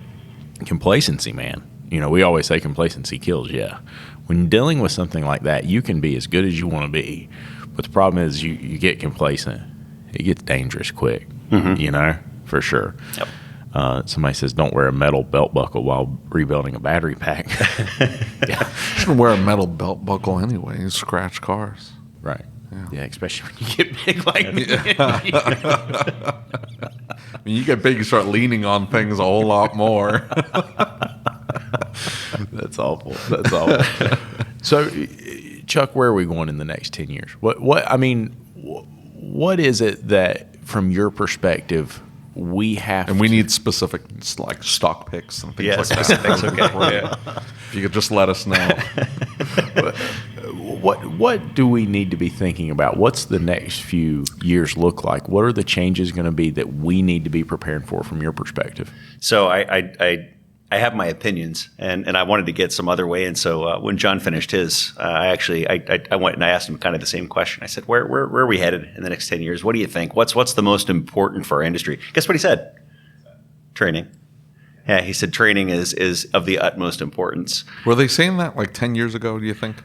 complacency, man. We always say complacency kills. Yeah. When you're dealing with something like that, you can be as good as you want to be. But the problem is you get complacent. It gets dangerous quick, for sure. Yep. Somebody says, don't wear a metal belt buckle while rebuilding a battery pack. You shouldn't wear a metal belt buckle anyway. You scratch cars. Right. Yeah, especially when you get big like me. When you get big, you start leaning on things a whole lot more. That's awful. That's awful. So, Chuck, where are we going in the next 10 years? What is it that, from your perspective, we have And we need specific, like, stock picks and things like specifics, that. okay. Yeah. If you could just let us know. What do we need to be thinking about? What's the next few years look like? What are the changes going to be that we need to be preparing for from your perspective? So I have my opinions, and I wanted to get some other way. And so when John finished his, I went and I asked him kind of the same question. I said, where are we headed in the next 10 years? What do you think? What's the most important for our industry? Guess what he said? Training. Yeah, he said training is of the utmost importance. Were they saying that like 10 years ago, do you think?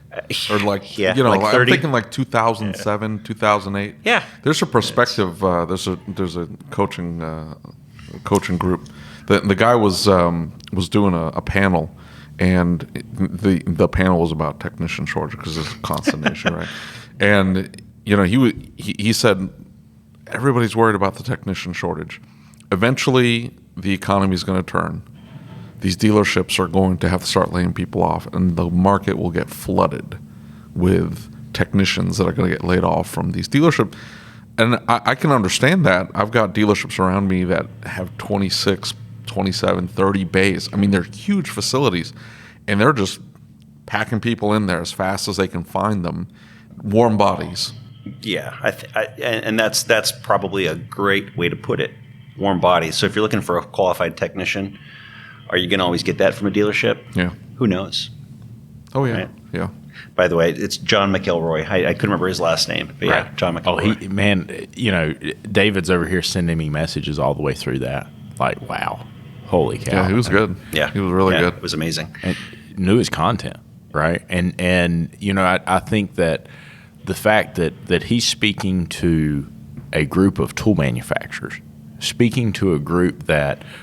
Or like, Yeah, you know, like 30. I'm thinking like 2007, 2008. Yeah. There's a perspective, there's a coaching group. The guy was doing a panel, and the panel was about technician shortage because it's a constant issue, right? And you know, he said everybody's worried about the technician shortage. Eventually, the economy is going to turn. These dealerships are going to have to start laying people off, and the market will get flooded with technicians that are going to get laid off from these dealerships. And I can understand that. I've got dealerships around me that have 26, 27, 30 bays. I mean, they're huge facilities, and they're just packing people in there as fast as they can find them. Warm bodies. Yeah, and that's probably a great way to put it. Warm bodies. So if you're looking for a qualified technician, are you going to always get that from a dealership? Yeah. Who knows? Oh, yeah. Right. Yeah. By the way, it's John McElroy. I couldn't remember his last name, but yeah, John McElroy. You know, David's over here sending me messages all the way through that. Like, wow. Holy cow. Yeah, he was good. Yeah. He was really good. It was amazing. And knew his content, right? And you know, I think that the fact that he's speaking to a group of tool manufacturers, speaking to a group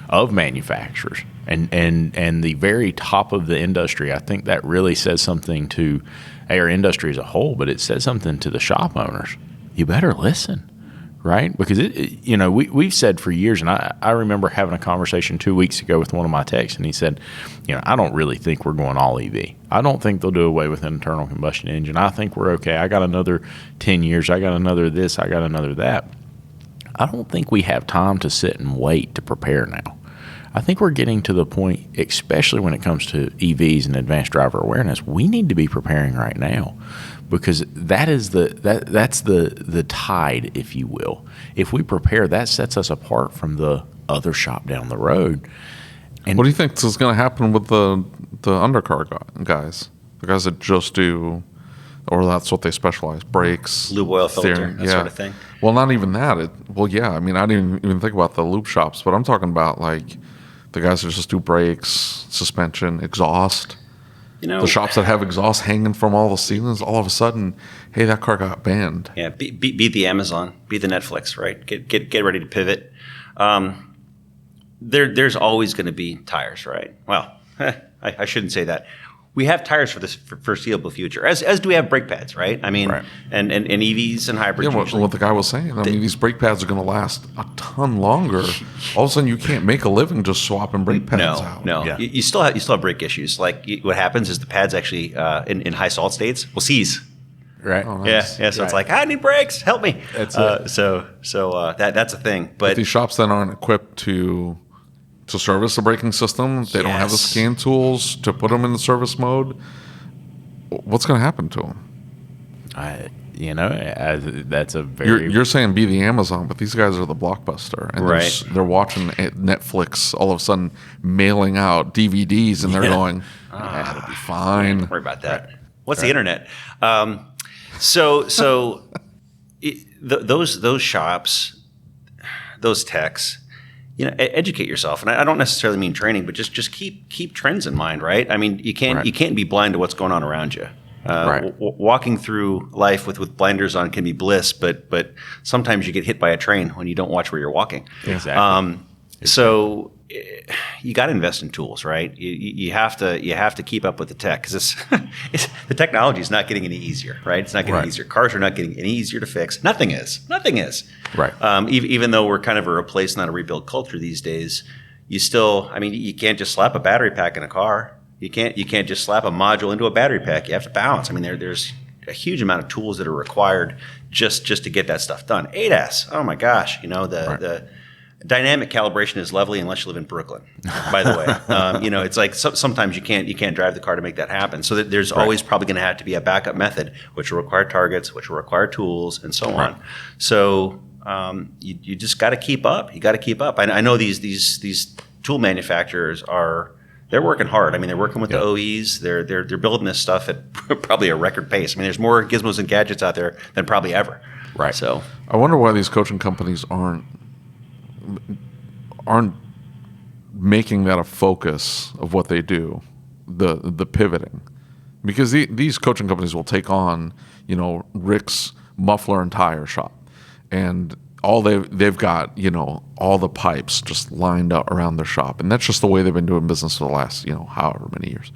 of manufacturers and the very top of the industry, I think that really says something to our industry as a whole, but it says something to the shop owners. You better listen, right? Because we've said for years, and I remember having a conversation 2 weeks ago with one of my techs, and he said, I don't really think we're going all EV. I don't think they'll do away with an internal combustion engine. I think we're okay. I got another 10 years. I got another this. I got another that. I don't think we have time to sit and wait to prepare now. I think we're getting to the point, especially when it comes to EVs and advanced driver awareness, we need to be preparing right now, because that's the tide, if you will. If we prepare, that sets us apart from the other shop down the road. And what do you think is going to happen with the undercar guys? The guys that just do, or that's what they specialize, brakes, lube oil filter, steering, that sort of thing. Well, not even that. I mean, I didn't even think about the lube shops, but I'm talking about like the guys that just do brakes, suspension, exhaust. The shops that have exhaust hanging from all the ceilings, all of a sudden, hey, that car got banned. Yeah, be the Amazon, be the Netflix, right? Get ready to pivot. There's always going to be tires, right? Well, I shouldn't say that. We have tires for the foreseeable future, as do we have brake pads, right? I mean, right. and EVs and hybrids. Yeah, what the guy was saying. I mean, these brake pads are going to last a ton longer. All of a sudden, you can't make a living just swapping brake pads out. No. Yeah. You still have brake issues. Like what happens is the pads actually in high salt states will seize. Right. Oh, nice. Yeah. So it's like, I need brakes. Help me. That's it. So that's a thing. But these shops then aren't equipped to service the braking system. They don't have the scan tools to put them in the service mode. What's going to happen to them? That's a very... You're saying be the Amazon, but these guys are the Blockbuster. And right. they're watching Netflix all of a sudden mailing out DVDs, and they're going, it'll be fine. Don't worry about that. Right. What's the internet? So those shops, those techs, educate yourself, and I don't necessarily mean training, but just keep trends in mind, right? I mean, you can't be blind to what's going on around you. Walking through life with blinders on can be bliss, but sometimes you get hit by a train when you don't watch where you're walking. Exactly. So you got to invest in tools, right? You have to keep up with the tech because the technology is not getting any easier, right? It's not getting easier. Cars are not getting any easier to fix. Nothing is. Right. Even though we're kind of a replace, not a rebuild culture these days, you still, I mean, you can't just slap a battery pack in a car. You can't just slap a module into a battery pack. You have to balance. I mean, there's a huge amount of tools that are required just to get that stuff done. ADAS, oh my gosh, the dynamic calibration is lovely unless you live in Brooklyn. By the way, it's like sometimes you can't drive the car to make that happen. So there's always probably going to have to be a backup method, which will require targets, which will require tools, and so on. So you just got to keep up. You got to keep up. I know these tool manufacturers they're working hard. I mean, they're working with the OEs. They're building this stuff at probably a record pace. I mean, there's more gizmos and gadgets out there than probably ever. Right. So I wonder why these coaching companies aren't making that a focus of what they do, the pivoting, because these coaching companies will take on, Rick's muffler and tire shop, and all they've got, all the pipes just lined up around their shop, and that's just the way they've been doing business for the last, however many years.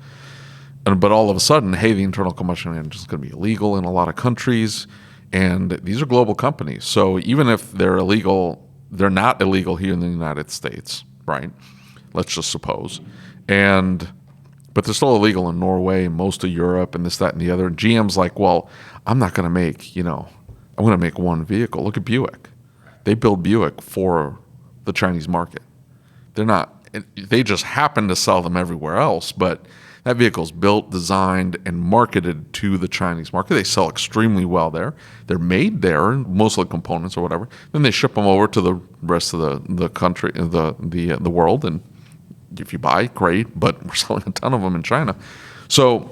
But all of a sudden, hey, the internal combustion engine is going to be illegal in a lot of countries, and these are global companies. So even if they're illegal, they're not illegal here in the United States, right? Let's just suppose. But they're still illegal in Norway and most of Europe and this, that, and the other. And GM's like, well, I'm not going to make, I'm going to make one vehicle. Look at Buick. They build Buick for the Chinese market. They just happen to sell them everywhere else, but that vehicle's built, designed, and marketed to the Chinese market. They sell extremely well there. They're made there, most of the components or whatever. Then they ship them over to the rest of the country, the world. And if you buy, great. But we're selling a ton of them in China, so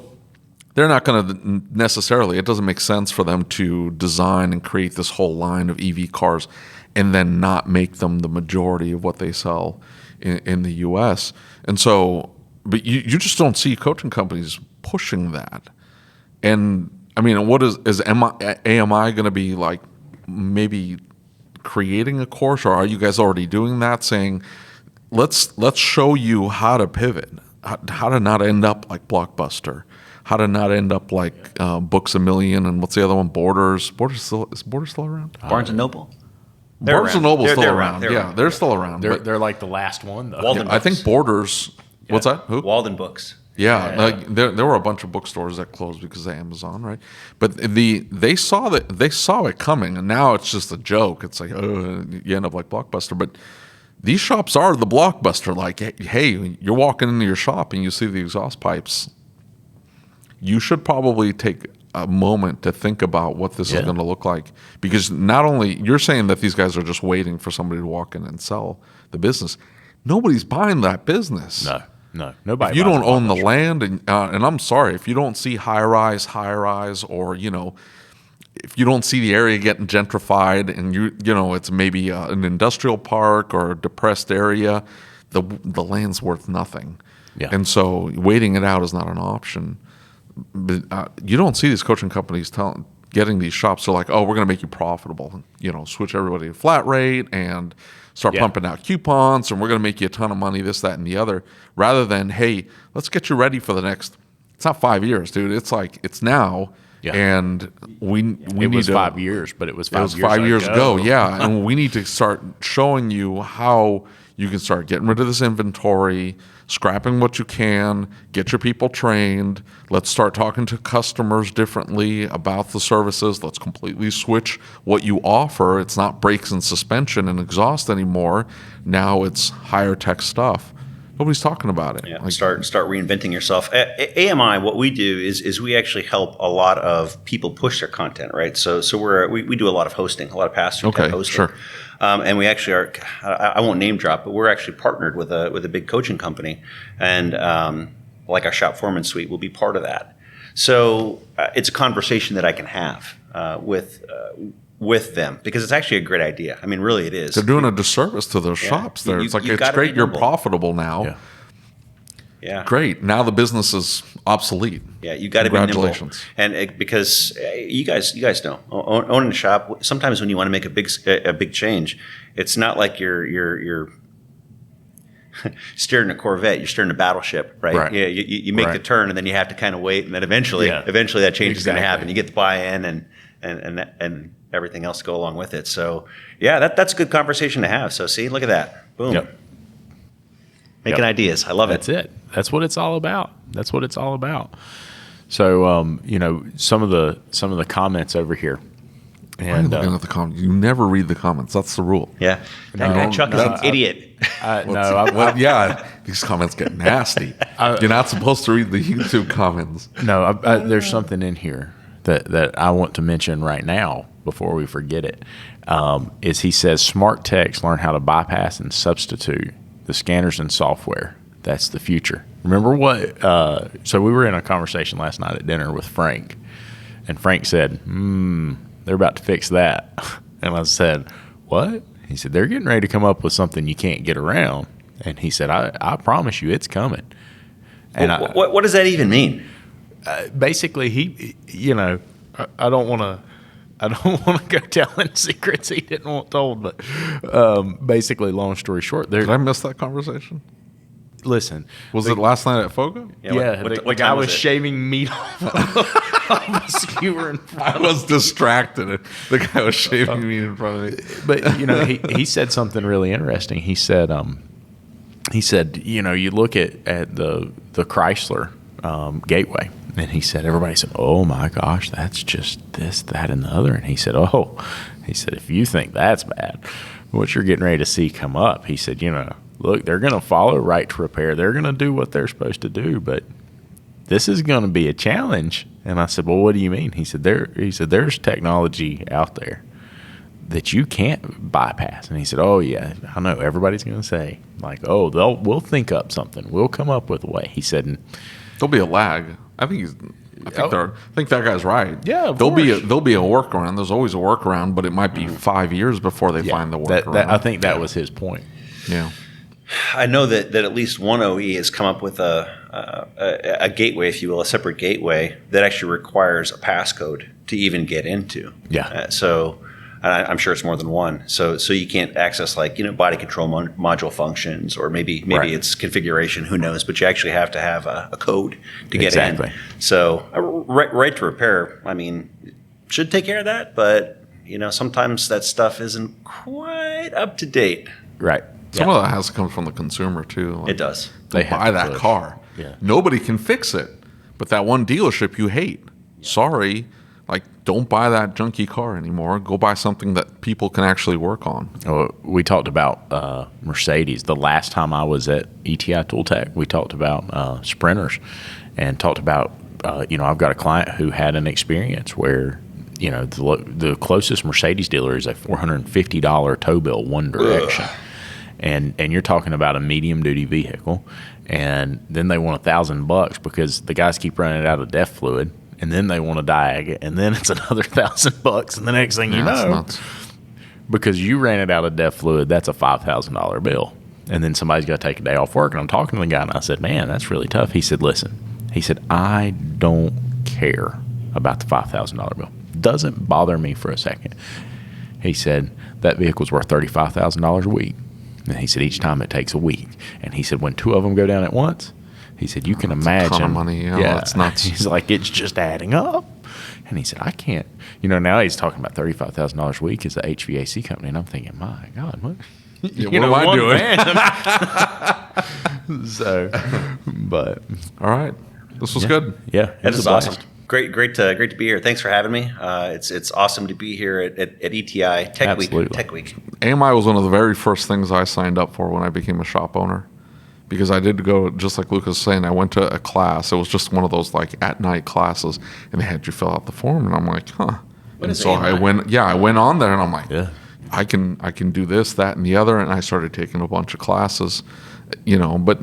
they're not going to necessarily. It doesn't make sense for them to design and create this whole line of EV cars and then not make them the majority of what they sell in the U.S. And so. But you just don't see coaching companies pushing that. And I mean, what is AMI going to be like, maybe creating a course, or are you guys already doing that, saying, let's show you how to pivot, how to not end up like Blockbuster, how to not end up like Books A Million, and what's the other one? Borders. Is Borders still around? Barnes and Noble. Barnes and Noble's still around. They're still around. They're like the last one though. Walden I think Borders. Yeah. What's that? Who? Walden Books. Yeah, like there were a bunch of bookstores that closed because of Amazon, right? But they saw it coming, and now it's just a joke. It's like, you end up like Blockbuster. But these shops are the Blockbuster. Like, hey, you're walking into your shop and you see the exhaust pipes. You should probably take a moment to think about what this is going to look like, because not only you're saying that these guys are just waiting for somebody to walk in and sell the business. Nobody's buying that business. No, nobody. If you don't own the land, and I'm sorry, if you don't see high rise, or if you don't see the area getting gentrified, and it's maybe an industrial park or a depressed area, the land's worth nothing. Yeah. And so waiting it out is not an option. But you don't see these coaching companies getting these shops. They're like, oh, we're going to make you profitable. Switch everybody to flat rate and start pumping out coupons, and we're going to make you a ton of money, this, that, and the other, rather than, hey, let's get you ready for the next, it's not 5 years, dude. It's like, it's now, and we need 5 years, but it was 5 years 5 years ago, yeah. And we need to start showing you how you can start getting rid of this inventory, scrapping what you can, get your people trained. Let's start talking to customers differently about the services. Let's completely switch what you offer. It's not brakes and suspension and exhaust anymore. Now it's higher tech stuff. Nobody's talking about it. Yeah, start reinventing yourself. AMI, what we do is we actually help a lot of people push their content, right? So we do a lot of hosting, a lot of pass-through type hosting. Sure. And we actually are. I won't name drop, but we're actually partnered with a big coaching company, and like our Shop Foreman Suite will be part of that. So it's a conversation that I can have with them, because it's actually a great idea. I mean, really, it is. They're doing a disservice to those shops there. It's like, it's great you're profitable now. Yeah. Great. Now the business is obsolete. Yeah, you got to be nimble. Congratulations. And because you guys know, owning a shop, sometimes when you want to make a big change, it's not like you're steering a Corvette, you're steering a battleship, right? Right. Yeah, you make the turn, and then you have to kind of wait, and then eventually that change is going to happen. You get the buy-in and everything else to go along with it. So yeah, that's a good conversation to have. So see, look at that, boom, making ideas. I love it. That's it. That's what it's all about. So some of the comments over here. And looking at the comments. You never read the comments. That's the rule. Yeah, that guy Chuck is an idiot. These comments get nasty. You're not supposed to read the YouTube comments. No, there's something in here that I want to mention right now before we forget it. Is he says smart techs learn how to bypass and substitute the scanners and software. That's the future. Remember what? So we were in a conversation last night at dinner with Frank, and Frank said, they're about to fix that. And I said, what? He said, they're getting ready to come up with something you can't get around. And he said, I promise you it's coming. And what does that even mean? Basically, he, I don't want to go telling secrets he didn't want told, but basically, long story short, Did I miss that conversation? Listen. Was it last night at Fogo? Yeah, the guy was shaving meat off of a skewer in front of I was distracted. The guy was shaving meat in front of me. But, he said something really interesting. He said, you look at the Chrysler Gateway, and he said, everybody said, oh my gosh, that's just this, that, and the other. And he said, if you think that's bad, what you're getting ready to see come up, he said, look, they're going to follow right to repair. They're going to do what they're supposed to do, but this is going to be a challenge. And I said, well, what do you mean? He said, there's technology out there that you can't bypass. And he said, oh yeah, I know. Everybody's going to say like, oh, we'll think up something. We'll come up with a way. He said, there'll be a lag. I think that guy's right. Yeah, there'll be a workaround. There's always a workaround, but it might be 5 years before they find the workaround. I think that was his point. Yeah. I know that at least one OE has come up with a gateway, if you will, a separate gateway that actually requires a passcode to even get into. Yeah. So I'm sure it's more than one. So you can't access body control module functions, or maybe right. It's configuration. Who knows? But you actually have to have a code to get exactly. in. So right to repair. I mean, should take care of that, but sometimes that stuff isn't quite up to date. Right. Some of that has to come from the consumer too. It does. They buy that car. Yeah. Nobody can fix it, but that one dealership you hate. Sorry, don't buy that junky car anymore. Go buy something that people can actually work on. We talked about Mercedes. The last time I was at ETI ToolTech, we talked about sprinters, and talked about I've got a client who had an experience where the closest Mercedes dealer is a $450 tow bill one direction. Ugh. And you're talking about a medium duty vehicle, and then they want $1,000 because the guys keep running out of DEF fluid, and then they want a diag, and then it's another $1,000, and the next thing you know, because you ran it out of DEF fluid, that's a $5,000 bill, and then somebody's got to take a day off work. And I'm talking to the guy, and I said, "Man, that's really tough." He said, "Listen," he said, "I don't care about the $5,000 bill. Doesn't bother me for a second." He said that vehicle's worth $35,000 a week. And he said each time it takes a week. And he said when two of them go down at once, he said you can imagine. A ton of money. Yeah, that's nuts. He's like, it's just adding up. And he said, I can't. Now he's talking about $35,000 a week as the HVAC company. And I'm thinking, my God, what? Yeah, what am I doing? So, but. All right. This was good. Yeah. That is awesome. Great to be here. Thanks for having me. It's awesome to be here at ETI Tech Week. AMI was one of the very first things I signed up for when I became a shop owner, because I did go, just like Lucas was saying, I went to a class. It was just one of those at night classes, and they had you fill out the form, and I'm like, huh. What is so AMI? I went on there, and I'm like, yeah. I can do this, that, and the other, and I started taking a bunch of classes, but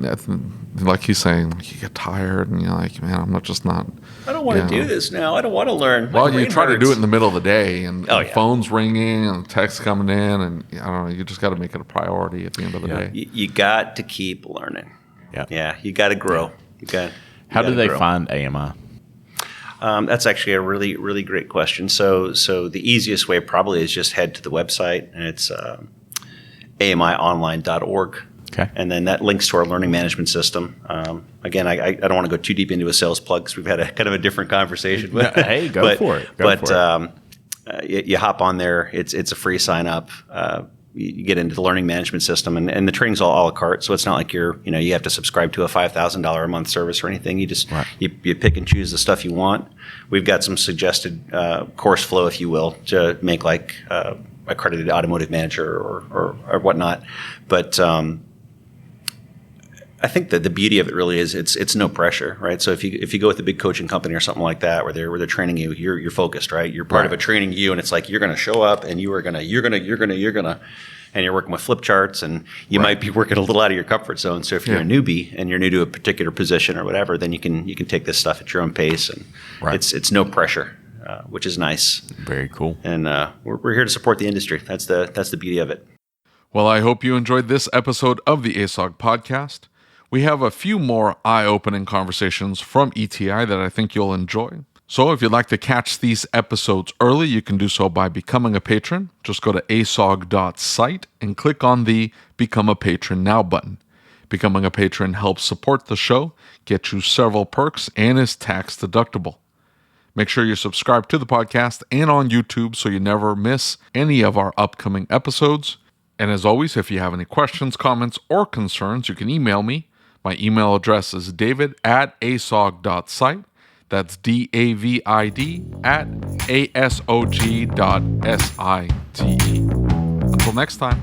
like he's saying, you get tired, and you're like, man, I don't want to do this now. I don't want to learn. Well, you try to do it in the middle of the day, and the yeah. phone's ringing, and the text coming in, and I don't know. You just got to make it a priority at the end of the day. You got to keep learning. Yeah. You got to grow. How do they find AMI? That's actually a really, really great question. So the easiest way probably is just head to the website, and it's amionline.org. Okay. And then that links to our learning management system. Again, I don't want to go too deep into a sales plug because we've had a kind of a different conversation. But, hey, go for it. You hop on there. It's a free sign up. You get into the learning management system, and the training's all a la carte. So it's not like you have to subscribe to a $5,000 a month service or anything. You just you pick and choose the stuff you want. We've got some suggested course flow, if you will, to make like accredited automotive manager or whatnot. But I think that the beauty of it really is it's no pressure, right? So if you go with a big coaching company or something like that, where they're training you, you're focused, right? You're part of a training you, and it's like you're going to show up and you're gonna, and you're working with flip charts, and you might be working a little out of your comfort zone. So if you're a newbie and you're new to a particular position or whatever, then you can take this stuff at your own pace, and it's no pressure, which is nice. Very cool. And we're here to support the industry. That's the beauty of it. Well, I hope you enjoyed this episode of the ASOG podcast. We have a few more eye-opening conversations from ETI that I think you'll enjoy. So if you'd like to catch these episodes early, you can do so by becoming a patron. Just go to asog.site and click on the Become a Patron Now button. Becoming a patron helps support the show, get you several perks, and is tax deductible. Make sure you're subscribed to the podcast and on YouTube so you never miss any of our upcoming episodes. And as always, if you have any questions, comments, or concerns, you can email me. My email address is david@asog.site. That's david@asog.site. Until next time.